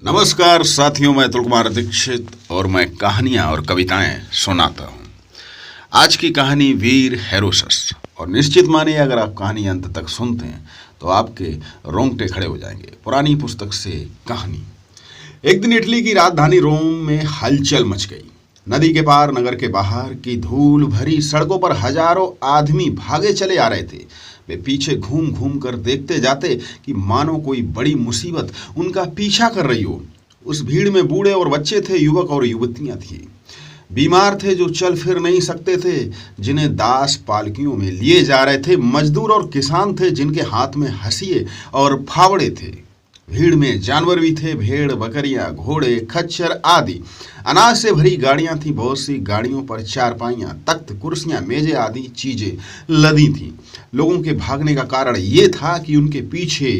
नमस्कार साथियों, मैं अतुल कुमार दीक्षित और मैं कहानियाँ और कविताएं सुनाता हूँ। आज की कहानी वीर हेरोसस। और निश्चित मानिए, अगर आप कहानी अंत तक सुनते हैं तो आपके रोंगटे खड़े हो जाएंगे। पुरानी पुस्तक से कहानी। एक दिन इटली की राजधानी रोम में हलचल मच गई। नदी के पार नगर के बाहर की धूल भरी सड़कों पर हजारों आदमी भागे चले आ रहे थे। वे पीछे घूम घूम कर देखते जाते कि मानो कोई बड़ी मुसीबत उनका पीछा कर रही हो। उस भीड़ में बूढ़े और बच्चे थे, युवक और युवतियां थी। बीमार थे जो चल फिर नहीं सकते थे, जिन्हें दास पालकियों में लिए जा रहे थे। मजदूर और किसान थे जिनके हाथ में हंसिए और फावड़े थे। भीड़ में जानवर भी थे, भेड़ बकरियां, घोड़े, खच्चर आदि। अनाज से भरी गाड़ियां थी। बहुत सी गाड़ियों पर चारपाइयां, तख्त, कुर्सियां, मेजें आदि चीजें लदी थीं। लोगों के भागने का कारण ये था कि उनके पीछे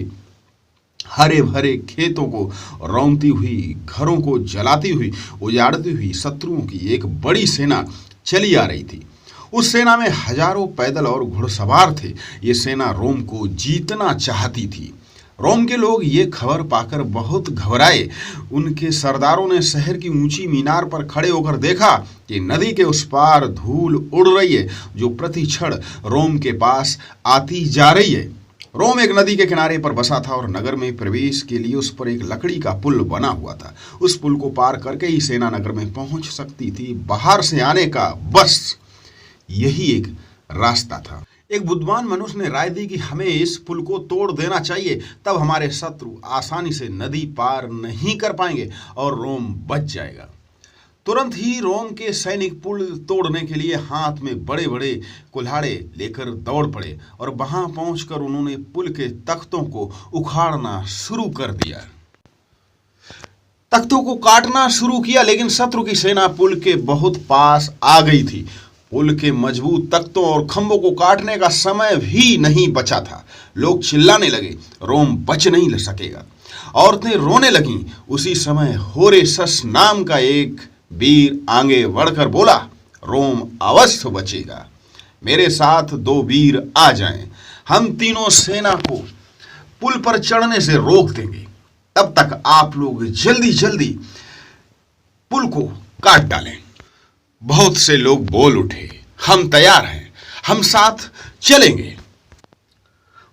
हरे भरे खेतों को रौंदती हुई, घरों को जलाती हुई, उजाड़ती हुई शत्रुओं की एक बड़ी सेना चली आ रही थी। उस सेना में हजारों पैदल और घुड़सवार थे। ये सेना रोम को जीतना चाहती थी। रोम के लोग ये खबर पाकर बहुत घबराए। उनके सरदारों ने शहर की ऊंची मीनार पर खड़े होकर देखा कि नदी के उस पार धूल उड़ रही है, जो प्रति क्षण रोम के पास आती जा रही है। रोम एक नदी के किनारे पर बसा था और नगर में प्रवेश के लिए उस पर एक लकड़ी का पुल बना हुआ था। उस पुल को पार करके ही सेना नगर में पहुंच सकती थी। बाहर से आने का बस यही एक रास्ता था। एक बुद्धिमान मनुष्य ने राय दी कि हमें इस पुल को तोड़ देना चाहिए, तब हमारे शत्रु आसानी से नदी पार नहीं कर पाएंगे और रोम बच जाएगा। तुरंत ही रोम के सैनिक पुल तोड़ने के लिए हाथ में बड़े बड़े कुल्हाड़े लेकर दौड़ पड़े और वहां पहुंचकर उन्होंने पुल के तख्तों को उखाड़ना शुरू कर दिया। तख्तों को काटना शुरू किया, लेकिन शत्रु की सेना पुल के बहुत पास आ गई थी। पुल के मजबूत तख्तों और खंभों को काटने का समय भी नहीं बचा था। लोग चिल्लाने लगे, रोम बच नहीं सकेगा। औरतें रोने लगीं। उसी समय होरेसस नाम का एक वीर आगे बढ़कर बोला, रोम अवश्य बचेगा। मेरे साथ 2 वीर आ जाएं। हम तीनों सेना को पुल पर चढ़ने से रोक देंगे। तब तक आप लोग जल्दी जल्दी पुल को काट डालें। बहुत से लोग बोल उठे, हम तैयार हैं, हम साथ चलेंगे।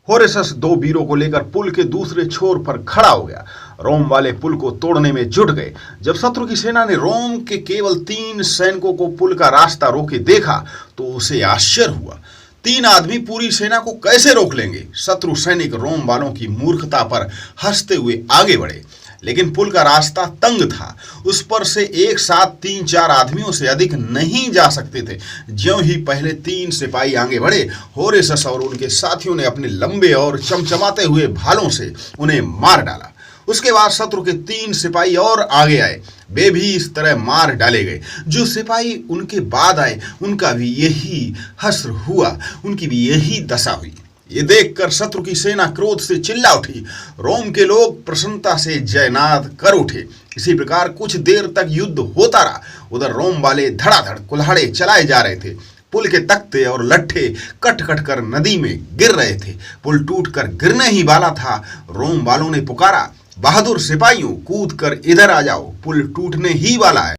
होरेसस 2 वीरों को लेकर पुल के दूसरे छोर पर खड़ा हो गया। रोम वाले पुल को तोड़ने में जुट गए। जब शत्रु की सेना ने रोम के केवल 3 सैनिकों को पुल का रास्ता रोके देखा तो उसे आश्चर्य हुआ। 3 आदमी पूरी सेना को कैसे रोक लेंगे? शत्रु सैनिक रोम वालों की मूर्खता पर हंसते हुए आगे बढ़े, लेकिन पुल का रास्ता तंग था। उस पर से एक साथ 3-4 आदमियों से अधिक नहीं जा सकते थे। ज्यों ही पहले 3 सिपाही आगे बढ़े, होरेसस और उनके साथियों ने अपने लंबे और चमचमाते हुए भालों से उन्हें मार डाला। उसके बाद शत्रु के 3 सिपाही और आगे आए। वे भी इस तरह मार डाले गए। जो सिपाही उनके बाद आए, उनका भी यही हश्र हुआ, उनकी भी यही दशा हुई। ये देखकर शत्रु की सेना क्रोध से चिल्ला उठी। रोम के लोग प्रसन्नता से जयनाद कर उठे। इसी प्रकार कुछ देर तक युद्ध होता रहा। उधर रोम वाले धड़ाधड़ कुल्हाड़े चलाए जा रहे थे। पुल के तख्ते और लट्ठे कट कट कर नदी में गिर रहे थे। पुल टूट कर गिरने ही वाला था। रोम वालों ने पुकारा, बहादुर सिपाहियों, कूद कर इधर आ जाओ, पुल टूटने ही वाला है।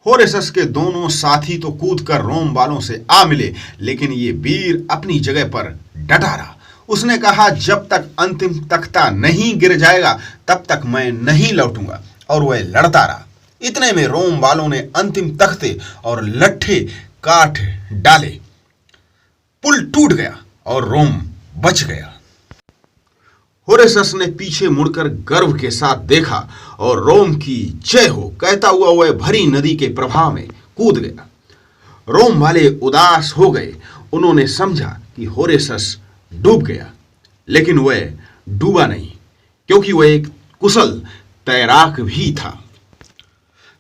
होरेसस के दोनों साथी तो कूद कर रोम वालों से आ मिले, लेकिन ये वीर अपनी जगह पर डटा रहा। उसने कहा, जब तक अंतिम तख्ता नहीं गिर जाएगा तब तक मैं नहीं लौटूंगा। और वह लड़ता रहा। इतने में रोम वालों ने अंतिम तख्ते और लट्ठे काट डाले। पुल टूट गया और रोम बच गया। होरेसस ने पीछे मुड़कर गर्व के साथ देखा और रोम की जय हो कहता हुआ वह भरी नदी के प्रवाह में कूद गया। रोम वाले उदास हो गए। उन्होंने समझा कि होरेसस डूब गया, लेकिन वह डूबा नहीं, क्योंकि वह एक कुशल तैराक भी था।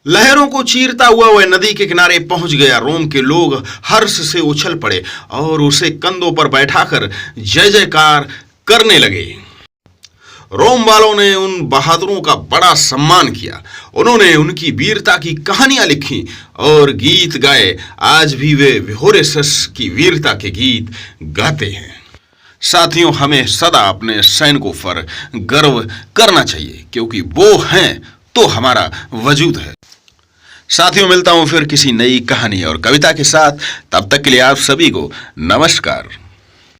लहरों को चीरता हुआ वह नदी के किनारे पहुंच गया। रोम के लोग हर्ष से उछल पड़े और उसे कंधों पर बैठाकर जय जयकार करने लगे। रोम वालों ने उन बहादुरों का बड़ा सम्मान किया। उन्होंने उनकी वीरता की कहानियां लिखी और गीत गाए। आज भी वे होरेसस की वीरता के गीत गाते हैं। साथियों, हमें सदा अपने सैनिकों पर गर्व करना चाहिए, क्योंकि वो हैं तो हमारा वजूद है। साथियों, मिलता हूं फिर किसी नई कहानी और कविता के साथ। तब तक के लिए आप सभी को नमस्कार।